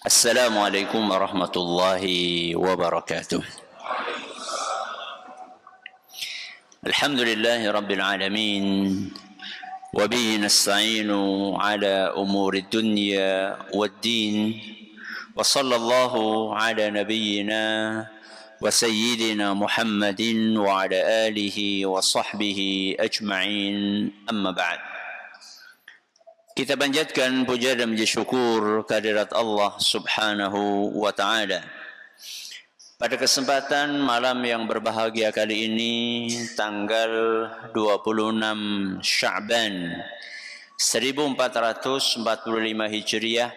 Assalamualaikum warahmatullahi wabarakatuh. Alhamdulillahi rabbil alamin. Wabihi nasta'inu ala umuri dunya waddin. Wa sallallahu ala nabiyyina wa sayyidina Muhammadin wa ala alihi wa sahbihi ajma'in. Amma ba'd. Kita panjatkan puja dan puji syukur kehadirat Allah Subhanahu wa taala. Pada kesempatan malam yang berbahagia kali ini, tanggal 26 Sya'ban 1445 Hijriah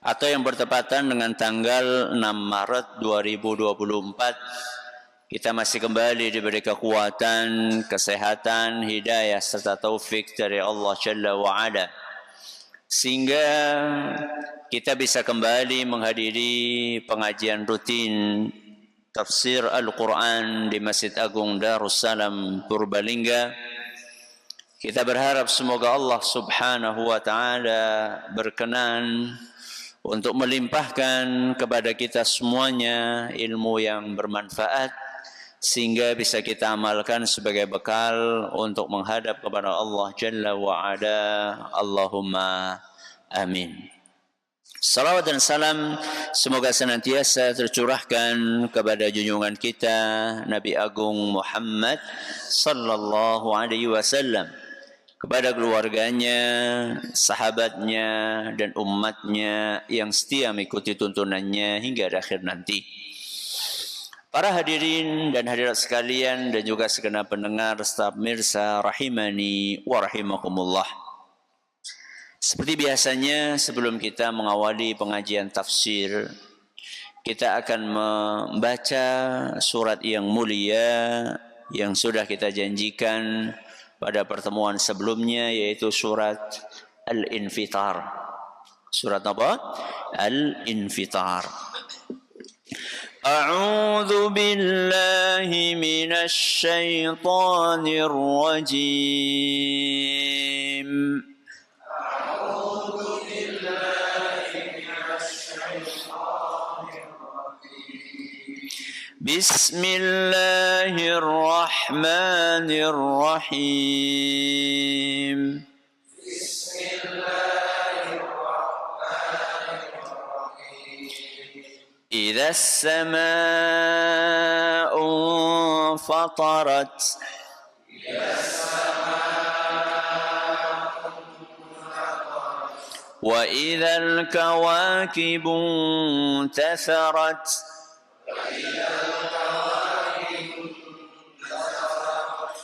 atau yang bertepatan dengan tanggal 6 Maret 2024, kita masih kembali diberi kekuatan, kesehatan, hidayah serta taufik dari Allah Jalla wa'ala, sehingga kita bisa kembali menghadiri pengajian rutin tafsir Al-Quran di Masjid Agung Darussalam Purbalingga. Kita berharap semoga Allah Subhanahu wa taala berkenan untuk melimpahkan kepada kita semuanya ilmu yang bermanfaat, sehingga bisa kita amalkan sebagai bekal untuk menghadap kepada Allah Jalla wa'ala. Allahumma amin. Salawat dan salam semoga senantiasa tercurahkan kepada junjungan kita Nabi Agung Muhammad sallallahu alaihi wasallam, kepada keluarganya, sahabatnya, dan umatnya yang setia mengikuti tuntunannya hingga akhir nanti. Para hadirin dan hadirat sekalian dan juga segenap pendengar serta pemirsa rahimani wa rahimakumullah. Seperti biasanya, sebelum kita mengawali pengajian tafsir, kita akan membaca surat yang mulia yang sudah kita janjikan pada pertemuan sebelumnya, yaitu surat Al-Infitar. Surat apa? Al-Infitar. أعوذ بالله من الشيطان الرجيم. أعوذ بالله من الشيطان الرجيم. بسم الله الرحمن الرحيم. بسم الله إذا السماء انفطرت. وإذا الكواكب انتثرت.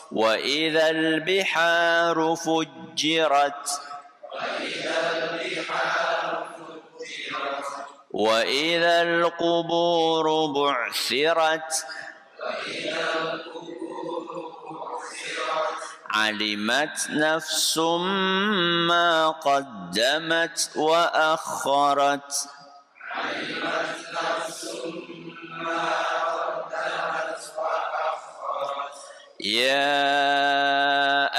وإذا البحار فجرت. وإذا القبور بعثرت. علمت نفس ما قدمت وأخرت. يا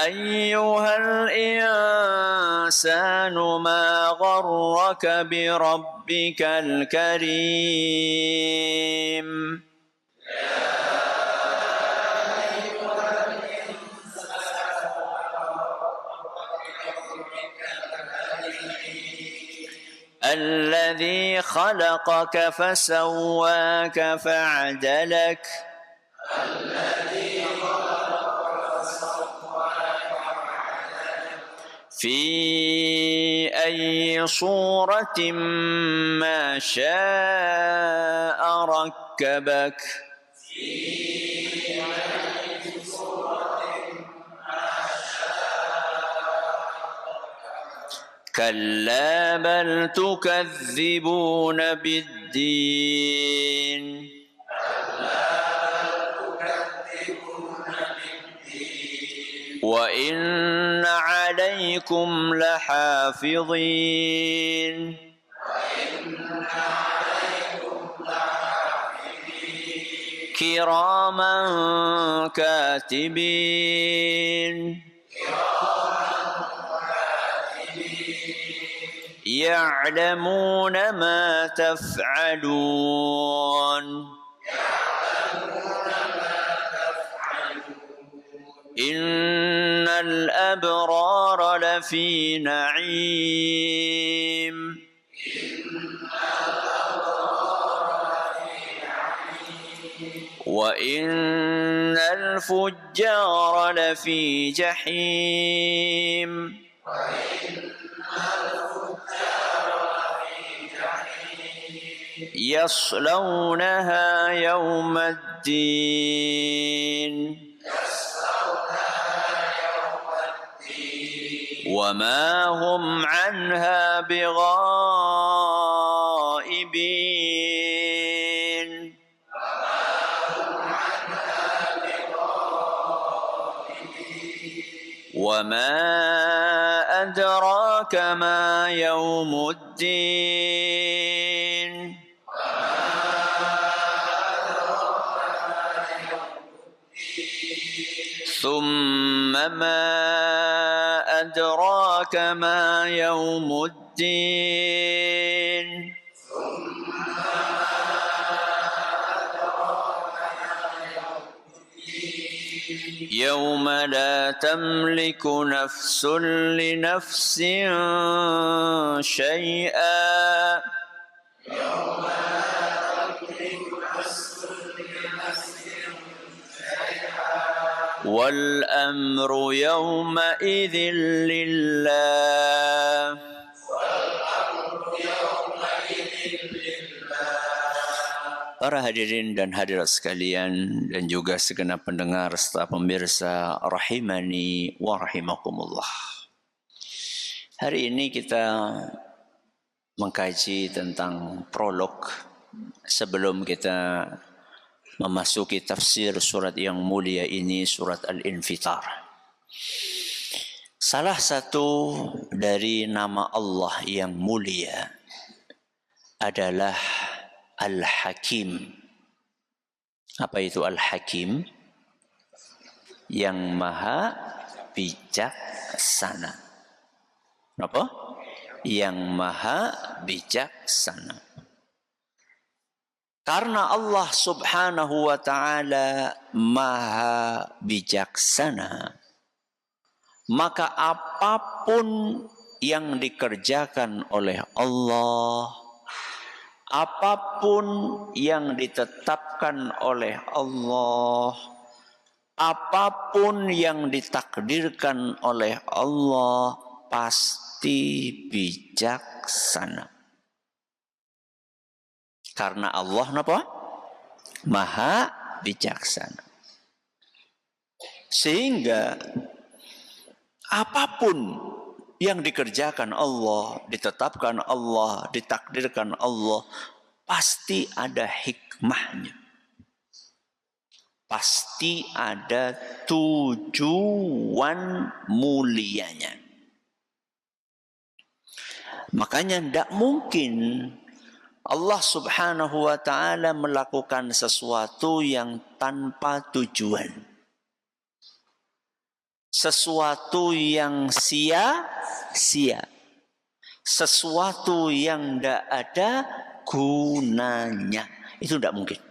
أيها الإنسان ما غرك بربك الكريم. الذي خلقك فسواك فعدلك. في أي صورة ما شاء ركبك. كلا بل تكذبون بالدين. وإن عليكم لحافظين. كراما كاتبين يعلمون ما تفعلون إن الأبرار لفي نعيم وإن الفجار لفي جحيم يصلونها يوم الدين وما هم عنها بغائبين وما أدراك ما يوم الدين ثم ما أدراك ما يوم الدين يوم لا تملك نفس لنفس شيئا والأمر يومئذ لله. Para hadirin dan hadirat sekalian dan juga segenap pendengar serta pemirsa rahimani wa rahimakumullah. Hari ini kita mengkaji tentang prolog sebelum kita memasuki tafsir surat yang mulia ini, surat Al-Infitar. Salah satu dari nama Allah yang mulia adalah Al-Hakim. Apa itu Al-Hakim? Yang maha bijaksana. Apa? Yang maha bijaksana. Karena Allah subhanahu wa ta'ala maha bijaksana, maka apapun yang dikerjakan oleh Allah, apapun yang ditetapkan oleh Allah, apapun yang ditakdirkan oleh Allah, pasti bijaksana. Karena Allah apa? Maha bijaksana. Sehingga apapun yang dikerjakan Allah, ditetapkan Allah, ditakdirkan Allah, pasti ada hikmahnya. Pasti ada tujuan mulianya. Makanya tidak mungkin Allah subhanahu wa ta'ala melakukan sesuatu yang tanpa tujuan. Sesuatu yang sia-sia. Sesuatu yang tidak ada gunanya. Itu tidak mungkin.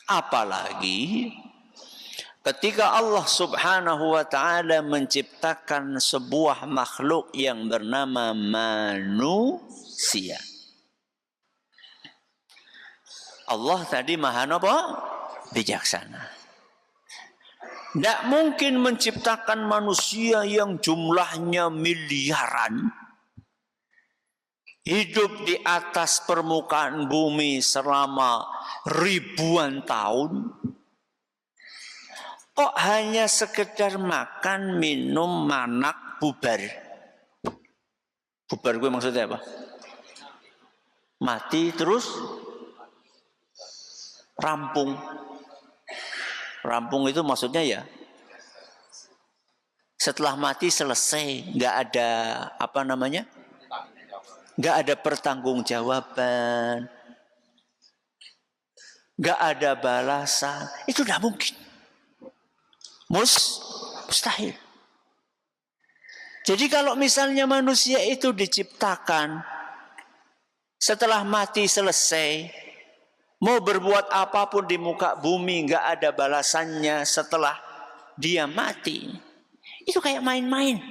Apalagi ketika Allah subhanahu wa ta'ala menciptakan sebuah makhluk yang bernama manusia. Allah tadi maha apa? Bijaksana. Tidak mungkin menciptakan manusia yang jumlahnya miliaran, hidup di atas permukaan bumi selama ribuan tahun, kok hanya sekedar makan, minum, manak, bubar. Bubar gue maksudnya apa? Mati terus rampung. Rampung itu maksudnya ya setelah mati selesai, nggak ada apa namanya, nggak ada pertanggungjawaban, nggak ada balasan. Itu tidak mungkin, mustahil. Jadi kalau misalnya manusia itu diciptakan, setelah mati selesai, mau berbuat apapun di muka bumi nggak ada balasannya setelah dia mati. Itu kayak main-main.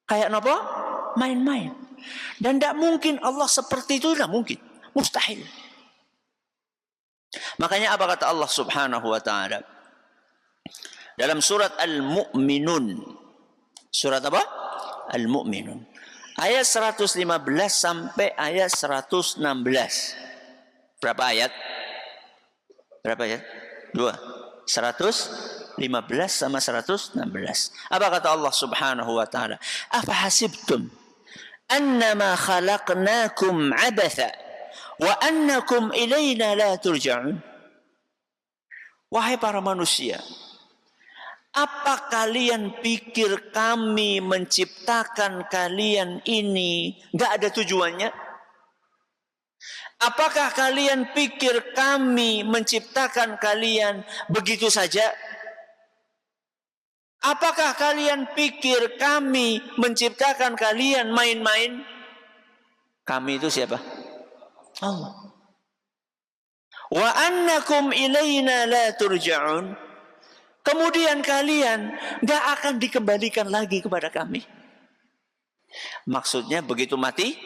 Kayak apa? Main-main. Dan tidak mungkin Allah seperti itu, tidak mungkin. Mustahil. Makanya apa kata Allah Subhanahu wa ta'ala? Dalam surat Al-Mu'minun. Surat apa? Al-Mu'minun. Ayat 115 sampai ayat 116. Berapa ayat? Berapa ayat? 2. 115 sama 116. Apa kata Allah Subhanahu wa ta'ala? Afa hasibtum annama khalaqnakum abatha wa annakum ilayna la turja'un. Wahai para manusia, apa kalian pikir kami menciptakan kalian ini gak ada tujuannya? Apakah kalian pikir kami menciptakan kalian begitu saja? Apakah kalian pikir kami menciptakan kalian main-main? Kami itu siapa? Allah. Wa annakum ilayna la turja'un. Kemudian kalian gak akan dikembalikan lagi kepada kami. Maksudnya begitu mati,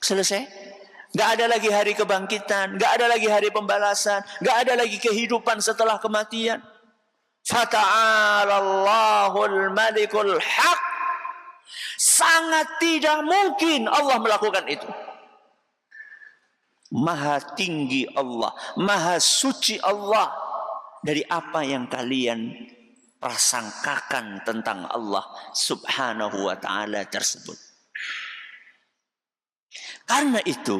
selesai. Gak ada lagi hari kebangkitan, gak ada lagi hari pembalasan, gak ada lagi kehidupan setelah kematian. Fata'alallahul malikul haq. Sangat tidak mungkin Allah melakukan itu. Maha tinggi Allah, maha suci Allah dari apa yang kalian prasangkakan tentang Allah Subhanahu wa ta'ala tersebut. Karena itu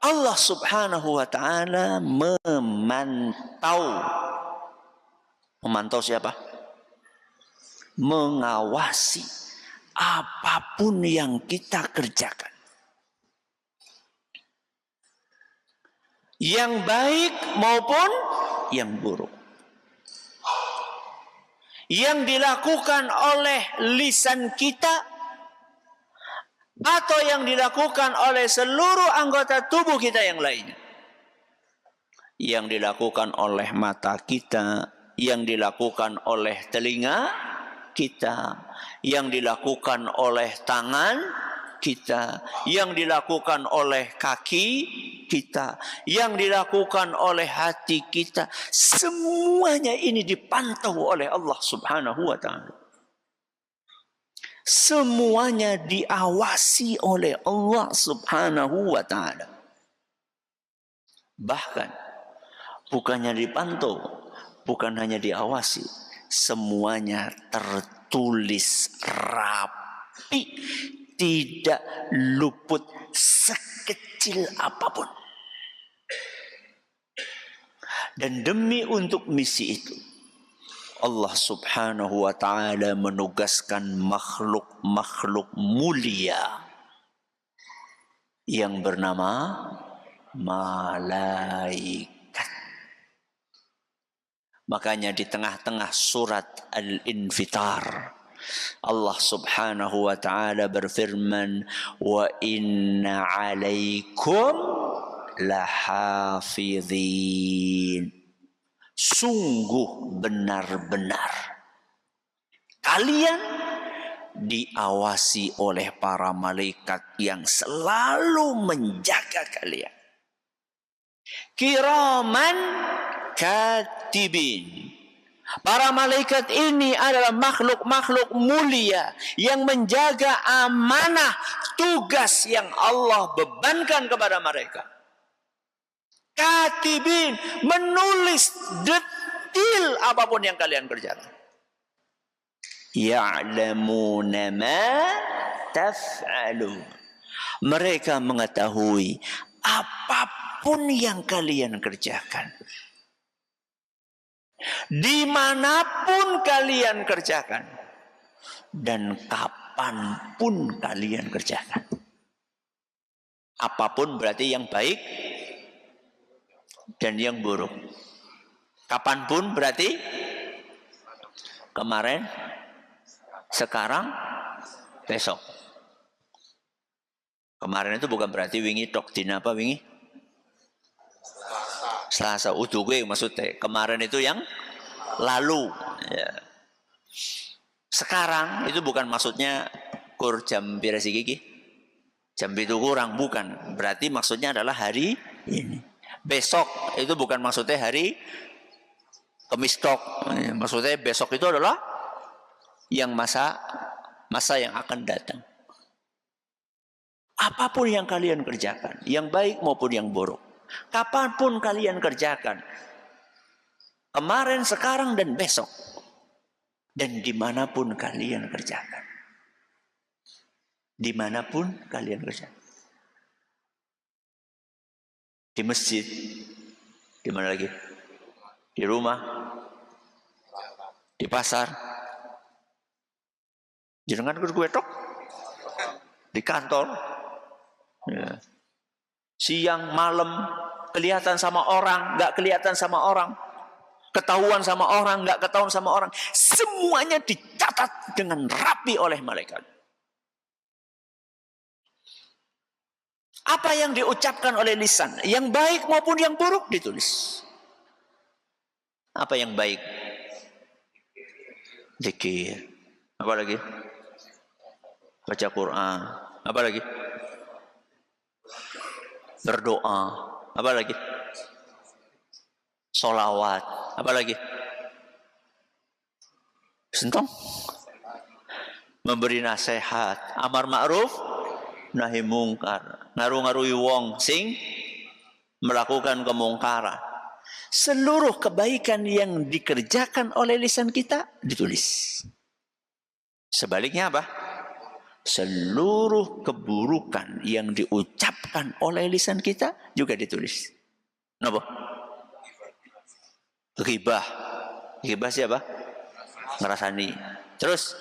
Allah Subhanahu wa ta'ala memantau. Memantau siapa? Mengawasi apapun yang kita kerjakan. Yang baik maupun yang buruk. Yang dilakukan oleh lisan kita atau yang dilakukan oleh seluruh anggota tubuh kita yang lainnya. Yang dilakukan oleh mata kita, yang dilakukan oleh telinga kita, yang dilakukan oleh tangan kita, yang dilakukan oleh kaki kita, yang dilakukan oleh hati kita. Semuanya ini dipantau oleh Allah Subhanahu wa ta'ala. Semuanya diawasi oleh Allah Subhanahu wa ta'ala. Bahkan bukannya dipantau, bukan hanya diawasi, semuanya tertulis rapi, tidak luput sekecil apapun. Dan demi untuk misi itu, Allah Subhanahu wa ta'ala menugaskan makhluk-makhluk mulia yang bernama malaikat. Makanya di tengah-tengah surat Al-Infitar, Allah Subhanahu wa ta'ala berfirman, wa inna alaikum lahafidhin. Sungguh benar-benar kalian diawasi oleh para malaikat yang selalu menjaga kalian. Kiraman katibin. Para malaikat ini adalah makhluk-makhluk mulia yang menjaga amanah tugas yang Allah bebankan kepada mereka. Katibin, menulis detil apapun yang kalian kerjakan. Ya'lamuna ma taf'alun. Mereka mengetahui apapun yang kalian kerjakan. Dimanapun kalian kerjakan dan kapanpun kalian kerjakan. Apapun berarti yang baik dan yang buruk. Kapanpun berarti Kemarin, sekarang, besok. Kemarin itu bukan berarti wingi tok, dina apa wingi? Selasa. Udu gue maksudnya. Kemarin itu yang lalu. Ya. Sekarang itu bukan maksudnya kur jam birasi gigi. Jam itu kurang, bukan. Berarti maksudnya adalah hari ini. Besok itu bukan maksudnya hari Kemis tok. Maksudnya besok itu adalah yang masa yang akan datang. Apapun yang kalian kerjakan, yang baik maupun yang buruk, kapanpun kalian kerjakan, kemarin, sekarang, dan besok, dan dimanapun kalian kerjakan, dimanapun kalian kerjakan, di masjid, di mana lagi, di rumah, di pasar, jenengan gue tok, di kantor. Ya. Siang, malam, kelihatan sama orang, nggak kelihatan sama orang, ketahuan sama orang, nggak ketahuan sama orang, semuanya dicatat dengan rapi oleh malaikat. Apa yang diucapkan oleh lisan, yang baik maupun yang buruk ditulis. Apa yang baik? Zikir. Apa lagi? Baca Quran. Apa lagi? Berdoa. Apa lagi? Solawat. Apa lagi? Sentong. Memberi nasihat. Amar ma'ruf, nahi mungkar. Ngaru-ngarui wong sing melakukan kemungkaran. Seluruh kebaikan yang dikerjakan oleh lisan kita ditulis. Sebaliknya apa? Seluruh keburukan yang diucapkan oleh lisan kita juga ditulis. Kenapa? Ghibah. Ghibah siapa? Ngerasani. Terus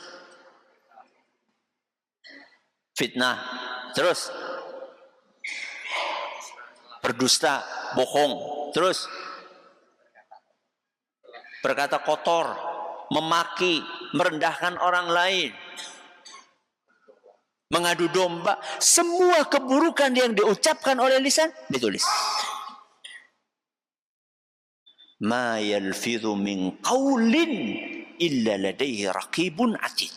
fitnah. Terus berdusta, bohong. Terus berkata kotor, memaki, merendahkan orang lain, mengadu domba. Semua keburukan yang diucapkan oleh lisan ditulis. Ma yalfidhu min qaulin illa ladaihi raqibun atid.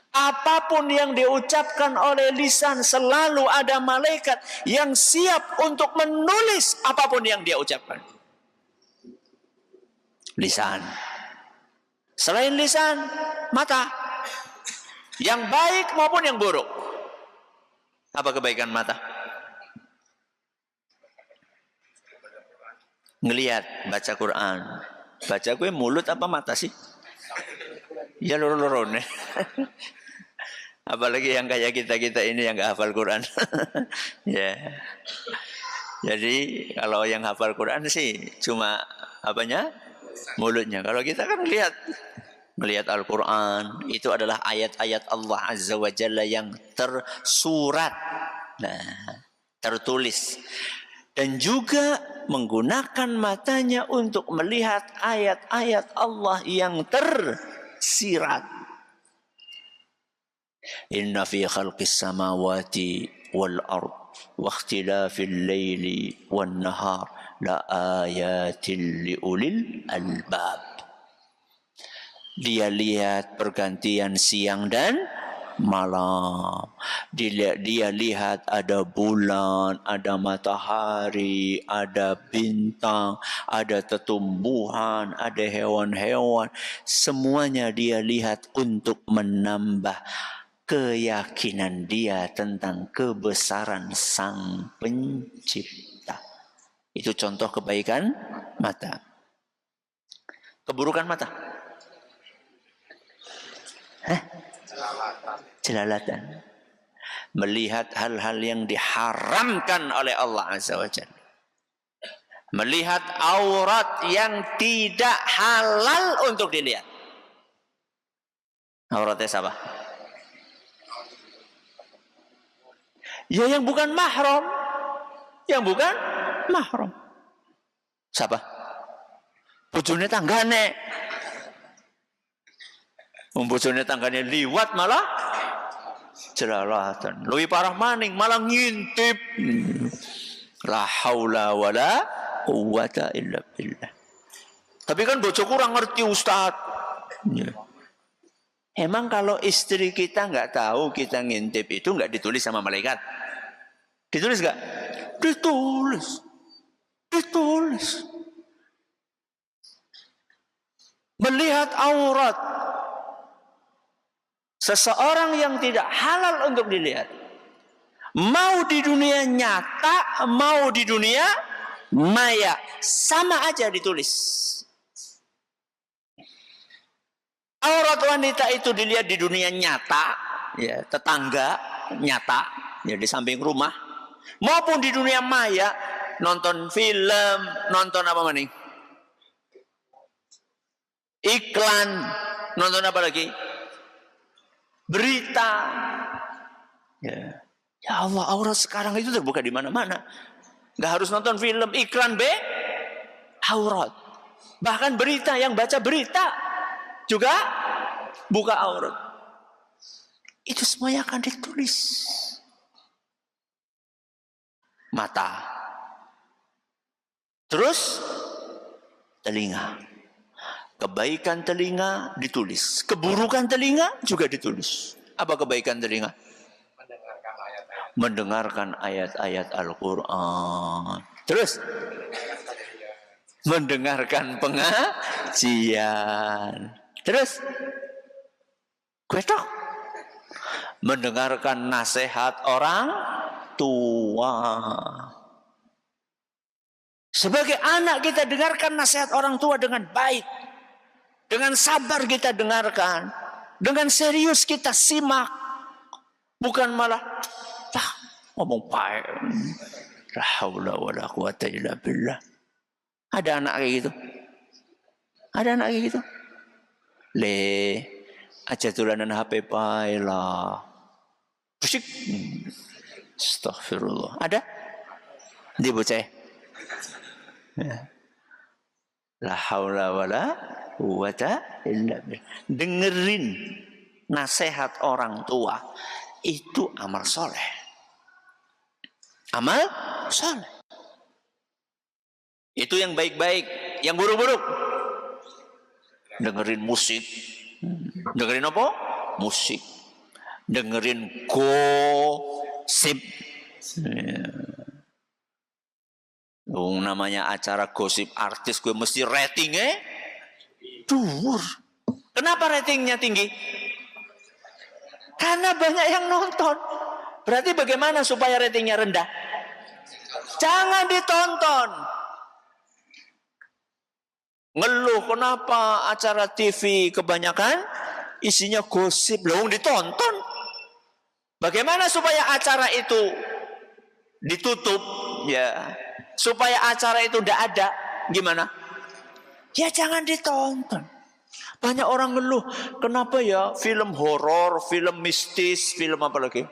Apapun yang diucapkan oleh lisan, selalu ada malaikat yang siap untuk menulis apapun yang dia ucapkan. Lisan. Selain lisan, mata. Yang baik maupun yang buruk. Apa kebaikan mata? Ngelihat, baca Quran. Baca gue mulut apa mata sih? Ya loro-loron. Apalagi yang kayak kita-kita ini yang gak hafal Quran. Ya. Jadi kalau yang hafal Quran sih cuma apanya? Mulutnya. Kalau kita kan melihat Al-Quran, itu adalah ayat-ayat Allah Azza wa Jalla yang tersurat, tertulis. Dan juga menggunakan matanya untuk melihat ayat-ayat Allah yang tersirat. Inna fi khalqis samawati wal ard wa ikhtilafil laili wan nahar la ayatin liulil albab. Dia lihat pergantian siang dan malam. Dia lihat ada bulan, ada matahari, ada bintang, ada tumbuhan, ada hewan-hewan. Semuanya dia lihat untuk menambah keyakinan dia tentang kebesaran Sang Pencipta. Itu contoh kebaikan mata. Keburukan mata. Jelalatan. Melihat hal-hal yang diharamkan oleh Allah Azza wa Jalla. Melihat aurat yang tidak halal untuk dilihat. Auratnya siapa? Ya yang bukan mahram. Yang bukan mahram. Siapa? Bojone tanggane. Bojone tanggane liwat malah jelalatan. Luwih parah maning malah ngintip. La haula wala quwata illa billah. Tapi kan bojo kurang ngerti Ustaz. Ya. Emang kalau istri kita nggak tahu kita ngintip itu nggak ditulis sama malaikat? Ditulis nggak? Ditulis. Ditulis. Melihat aurat seseorang yang tidak halal untuk dilihat. Mau di dunia nyata, mau di dunia maya, sama aja ditulis. Aurat wanita itu dilihat di dunia nyata, ya, tetangga nyata, ya, di samping rumah, maupun di dunia maya, nonton film, nonton apa maning? Iklan, nonton apa lagi? Berita. Ya. Ya Allah, aurat sekarang itu terbuka di mana-mana. Nggak harus nonton film, iklan aurat. Bahkan berita, yang baca berita juga buka aurat. Itu semuanya akan ditulis. Mata. Terus telinga. Kebaikan telinga ditulis. Keburukan telinga juga ditulis. Apa kebaikan telinga? Mendengarkan ayat-ayat Al-Quran. Terus mendengarkan pengajian. Terus mendengarkan nasihat orang tua. Sebagai anak kita dengarkan nasihat orang tua dengan baik, dengan sabar kita dengarkan, dengan serius kita simak, bukan malah ngomong baik. La haula wala quwata illa billah. Ada anak kayak gitu? Ada anak kayak gitu? Aja dolanan HP pae lah. Pusik. Astagfirullah. Ada? Di bocah. Ya. La haula wala quwata illa billah. Dengerin nasihat orang tua itu amal soleh. Amal soleh. Itu yang baik-baik. Yang buruk-buruk, dengerin musik. Dengerin apa? Musik. Dengerin gosip. Namanya acara gosip artis, gue mesti ratingnya dhuwur. Kenapa ratingnya tinggi? Karena banyak yang nonton. Berarti bagaimana supaya ratingnya rendah? Jangan ditonton. Ngeluh kenapa acara TV kebanyakan isinya gosip, loh ditonton. Bagaimana supaya acara itu ditutup, ya? Supaya acara itu tidak ada, gimana? Ya jangan ditonton. Banyak orang ngeluh, kenapa ya film horor, film mistis, film apa lagi?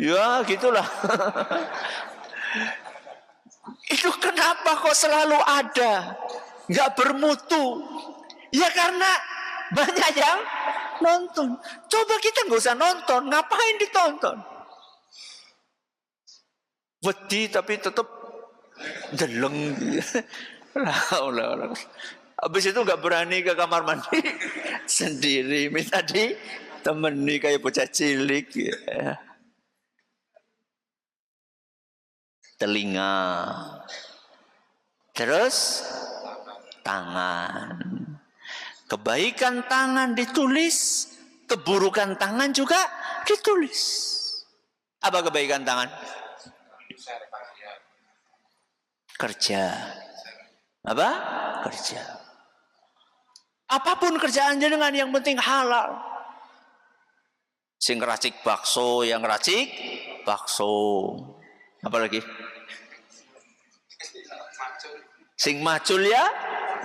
Ya gitulah. Itu kenapa kok selalu ada, nggak bermutu? Ya karena banyak yang nonton. Coba kita nggak usah nonton, ngapain ditonton? Wedi tapi tetap deleng. Habis itu nggak berani ke kamar mandi sendiri, minta ditemani kayak bocah cilik. Ya. Telinga, terus tangan. Kebaikan tangan ditulis, keburukan tangan juga ditulis. Apa kebaikan tangan? Kerja. Apa? Kerja. Apapun kerjaan jenengan yang penting halal. Sing ngeracik bakso, yang ngeracik bakso. Apa lagi? Sing macul ya,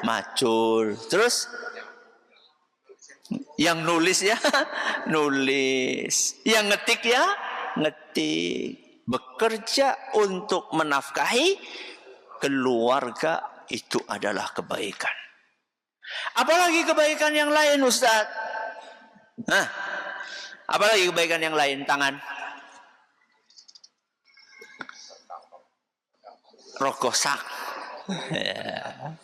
macul. Terus yang nulis ya, nulis. Yang ngetik ya, ngetik. Bekerja untuk menafkahi keluarga itu adalah kebaikan. Apalagi kebaikan yang lain, Ustaz? Hah? Apalagi kebaikan yang lain? Tangan. Rogosak. Ya.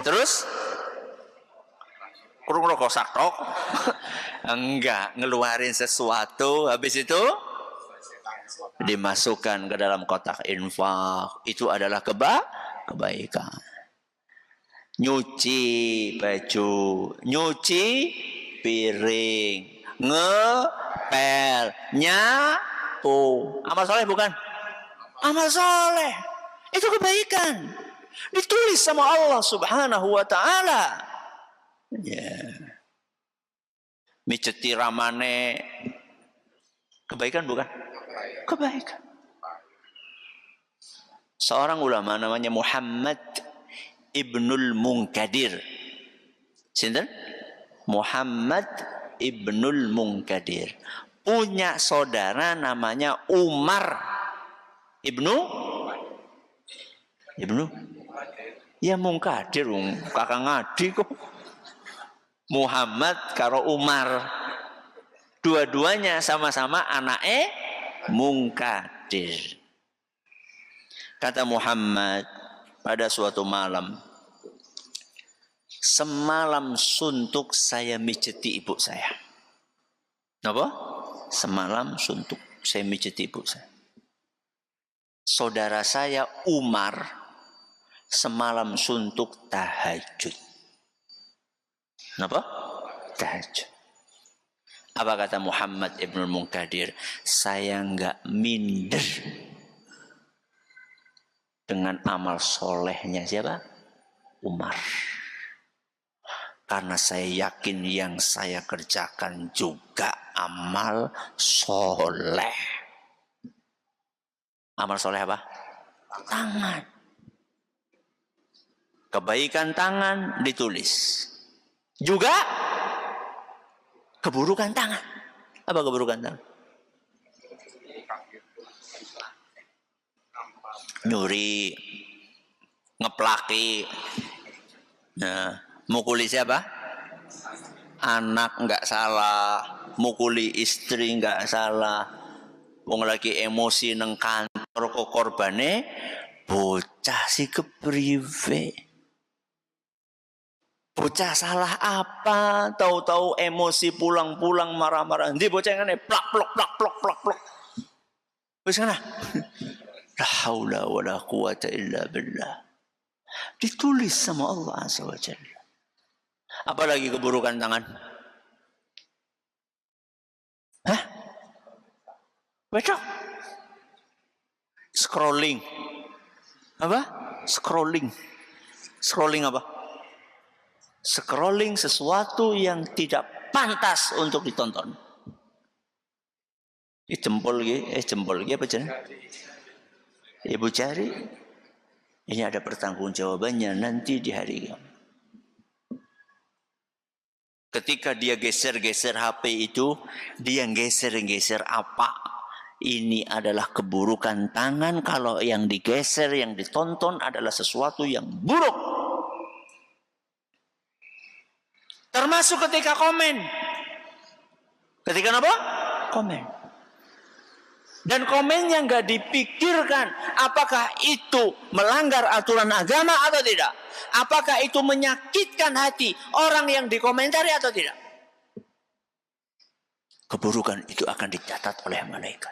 Terus? Kurung rogosak tok. Enggak, ngeluarin sesuatu, habis itu dimasukkan ke dalam kotak infak. Itu adalah kebaikan. Nyuci baju, nyuci piring, ngepel, nyapu. Amal soleh bukan? Amal soleh. Itu kebaikan. Ditulis sama Allah Subhanahu wa ta'ala. Ya. Mijeti ramane kebaikan bukan? Kebaikan. Seorang ulama namanya Muhammad Ibnul Munkadir. Sinten? Muhammad Ibnul Munkadir. Punya saudara namanya Umar Ibnu ya Munkadir, kakak ngadi kok. Muhammad karo Umar, dua-duanya sama-sama anake Munkadir. Kata Muhammad, pada suatu malam, semalam suntuk saya mijeti ibu saya. Apa? Semalam suntuk saya mijeti ibu saya. Saudara saya Umar semalam suntuk tahajud. Kenapa? Tahajud. Apa kata Muhammad Ibnul Munkadir? Saya enggak minder dengan amal solehnya siapa? Umar. Karena saya yakin yang saya kerjakan juga amal soleh. Amal soleh apa? Tangan. Kebaikan tangan ditulis. Juga keburukan tangan. Apa keburukan tangan? Nyuri, ngeplaki, nah, mukuli siapa? Anak nggak salah, mukuli istri nggak salah. Wong lagi emosi neng kantor kok korbane bocah si kepriwe. Bocah salah apa? Tahu-tahu emosi pulang-pulang marah-marah. Ndi bocah ngene plak plok plak plok plak plok. Wis kana. La haula wala quwata illa billah. Ditulis sama Allah Azza wa Jalla. Apalagi keburukan tangan? Hah? Betul. Scrolling. Apa? Scrolling. Scrolling apa? Scrolling sesuatu yang tidak pantas untuk ditonton. Jempol apa jenenge? Ibu cari. Ini ada pertanggungjawabannya nanti di hari kiamat. Ketika dia geser-geser HP itu, dia geser-geser apa? Ini adalah keburukan tangan kalau yang digeser, yang ditonton adalah sesuatu yang buruk. Termasuk ketika komen. Ketika apa? Komen. Dan komennya nggak dipikirkan apakah itu melanggar aturan agama atau tidak. Apakah itu menyakitkan hati orang yang dikomentari atau tidak. Keburukan itu akan dicatat oleh malaikat.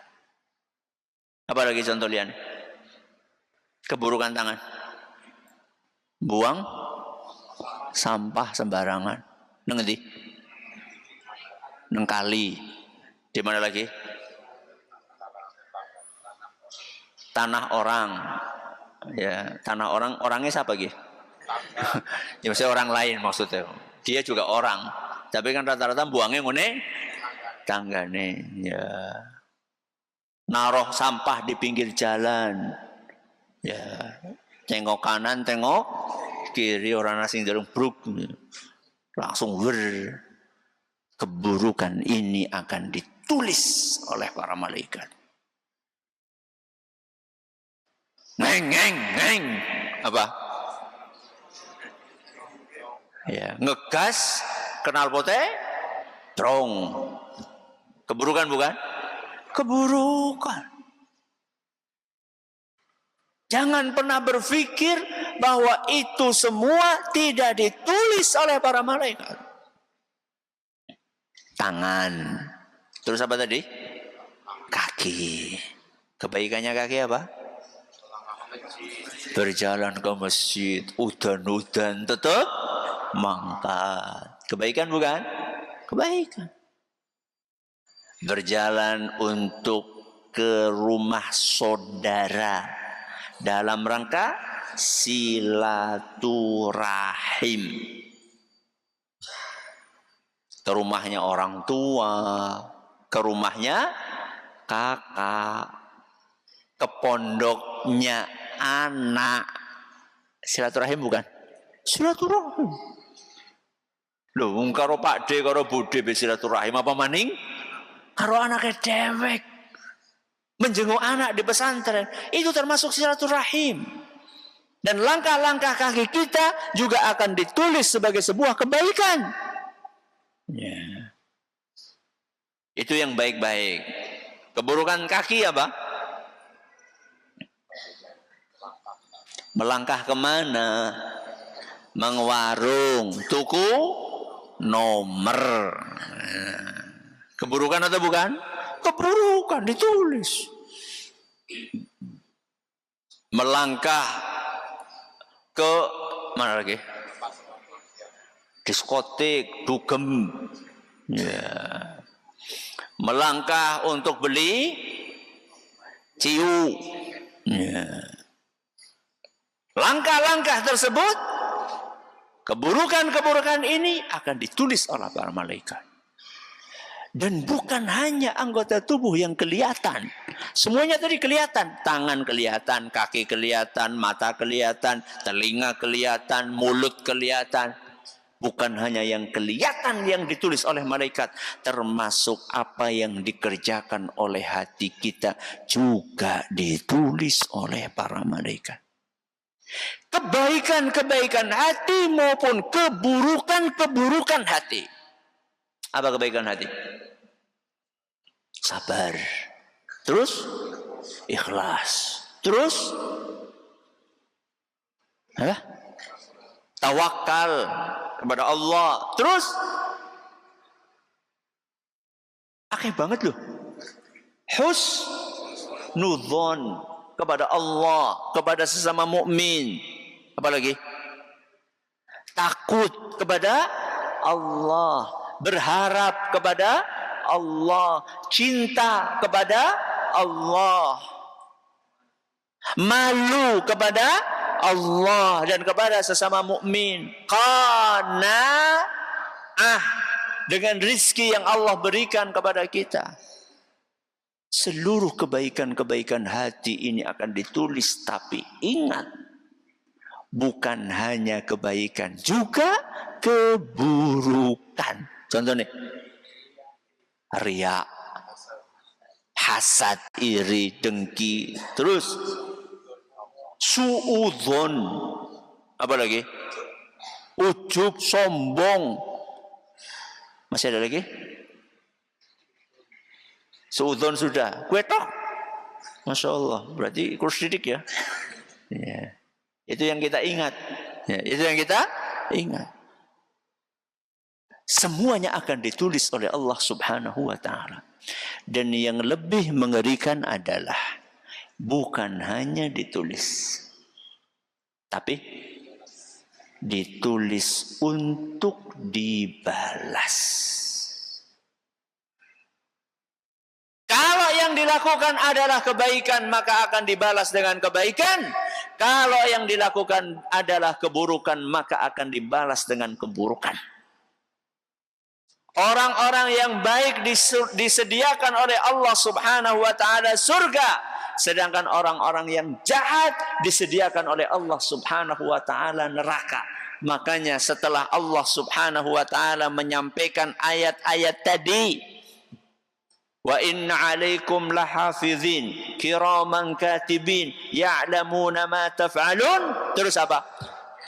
Apalagi contoh lian. Keburukan tangan. Buang sampah sembarangan. Neng kali. Di mana lagi? Tanah orang. Ya, tanah orang, orangnya siapa gitu? Ya maksudnya orang lain maksudnya. Dia juga orang. Tapi kan rata-rata buangnya ngene tanggane. Ya. Naruh sampah di pinggir jalan. Ya. Tengok kanan, tengok kiri, orang asing jalan bruk. Langsung keburukan ini akan ditulis oleh para malaikat. Ngeng. Apa? Ya, ngegas knalpotnya drong. Keburukan bukan? Keburukan. Jangan pernah berpikir bahwa itu semua tidak ditulis oleh para malaikat. Tangan. Terus apa tadi? Kaki. Kebaikannya kaki apa? Berjalan ke masjid. Udan-udan tetap mangkat. Kebaikan bukan? Kebaikan. Berjalan untuk ke rumah saudara dalam rangka silaturahim. Ke rumahnya orang tua, ke rumahnya kakak, ke pondoknya anak. Silaturahim bukan? Silaturahim. Loh, karo Pak D, karo Bude silaturahim apa maning? Karo anaknya dewek. Menjenguk anak di pesantren, itu termasuk silaturahim. Dan langkah-langkah kaki kita juga akan ditulis sebagai sebuah kebaikan. Ya. Itu yang baik-baik. Keburukan kaki apa? Melangkah kemana? Mengwarung, tuku nomor. Keburukan atau bukan? Keburukan ditulis. Melangkah ke mana lagi? Diskotik, dugem. Ya. Melangkah untuk beli ciu. Ya. Langkah-langkah tersebut, keburukan-keburukan ini akan ditulis oleh para malaikat. Dan bukan hanya anggota tubuh yang kelihatan. Semuanya tadi kelihatan. Tangan kelihatan, kaki kelihatan, mata kelihatan, telinga kelihatan, mulut kelihatan. Bukan hanya yang kelihatan yang ditulis oleh malaikat. Termasuk apa yang dikerjakan oleh hati kita juga ditulis oleh para malaikat. Kebaikan-kebaikan hati maupun keburukan-keburukan hati. Apa kebaikan hati? Sabar. Terus ikhlas. Terus tawakal kepada Allah. Terus akeh banget loh. Husnudzon kepada Allah, kepada sesama mukmin. Apalagi? Takut kepada Allah. Berharap kepada Allah, cinta kepada Allah, malu kepada Allah dan kepada sesama mukmin. Qanaah dengan rizki yang Allah berikan kepada kita. Seluruh kebaikan-kebaikan hati ini akan ditulis, tapi ingat, bukan hanya kebaikan, juga keburukan. Contoh nih, riya, hasad, iri, dengki, terus suudzon, apa lagi? Ujub, sombong. Masih ada lagi? Suudzon sudah, kuetok. Masya Allah, berarti kurus didik ya. Ya. Itu yang kita ingat. Ya, itu yang kita ingat. Semuanya akan ditulis oleh Allah Subhanahu wa ta'ala. Dan yang lebih mengerikan adalah bukan hanya ditulis, tapi ditulis untuk dibalas. Kalau yang dilakukan adalah kebaikan, maka akan dibalas dengan kebaikan. Kalau yang dilakukan adalah keburukan, maka akan dibalas dengan keburukan. Orang-orang yang baik disediakan oleh Allah Subhanahu wa ta'ala surga. Sedangkan orang-orang yang jahat disediakan oleh Allah Subhanahu wa ta'ala neraka. Makanya setelah Allah Subhanahu wa ta'ala menyampaikan ayat-ayat tadi, wa inna alaikum lahafizin kiraman katibin ya'lamuna ma taf'alun. Terus apa?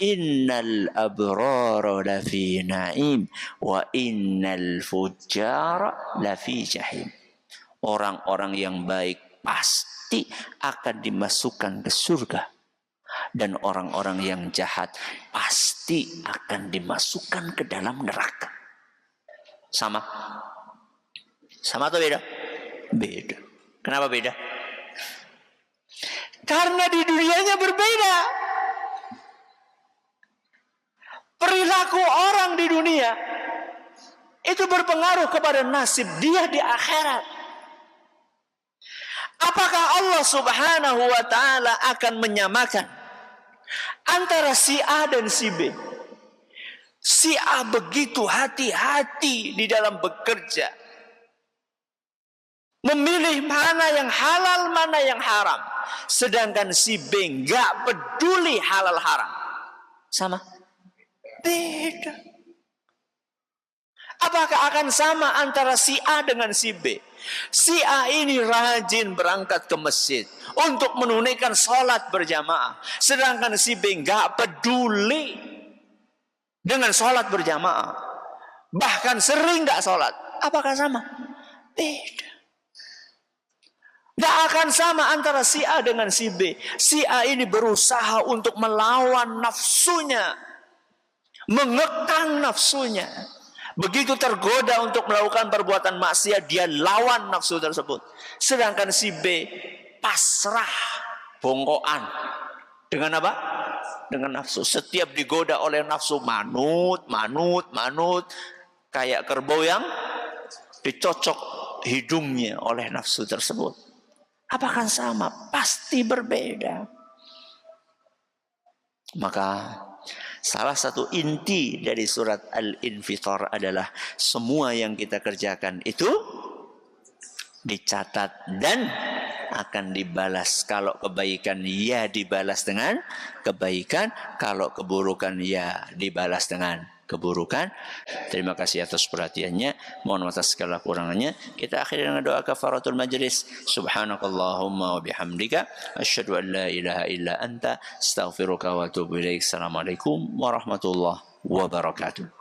innal abrara lafi na'im wa innal fujjara lafi jahim. Orang-orang yang baik pasti akan dimasukkan ke surga, dan orang-orang yang jahat pasti akan dimasukkan ke dalam neraka. Sama? Sama atau beda? Beda. Kenapa beda? Karena di dunianya berbeda. Perilaku orang di dunia itu berpengaruh kepada nasib dia di akhirat. Apakah Allah Subhanahu wa ta'ala akan menyamakan antara si A dan si B? Si A begitu hati-hati di dalam bekerja, memilih mana yang halal, mana yang haram. Sedangkan si B nggak peduli halal haram. Sama? Beda. Apakah akan sama antara si A dengan si B? Si A ini rajin berangkat ke masjid untuk menunaikan sholat berjamaah, sedangkan si B nggak peduli dengan sholat berjamaah, bahkan sering nggak sholat. Apakah sama? Beda. Nggak akan sama antara si A dengan si B. Si A ini berusaha untuk melawan nafsunya, mengekang nafsunya. Begitu tergoda untuk melakukan perbuatan maksiat, dia lawan nafsu tersebut. Sedangkan si B pasrah, bongkoan. Dengan apa? Dengan nafsu. Setiap digoda oleh nafsu, manut. Kayak kerbau yang dicocok hidungnya oleh nafsu tersebut. Apakah sama? Pasti berbeda. Maka salah satu inti dari surat Al-Infitar adalah semua yang kita kerjakan itu dicatat dan akan dibalas. Kalau kebaikan ya dibalas dengan kebaikan, kalau keburukan ya dibalas dengan keburukan. Terima kasih atas perhatiannya. Mohon maaf atas segala kurangannya. Kita akhiri dengan doa kafaratul majlis. Subhanakallahumma wa bihamdika asyhadu an la ilaha illa anta astaghfiruka wa atubu ilaik. Assalamualaikum warahmatullahi wabarakatuh.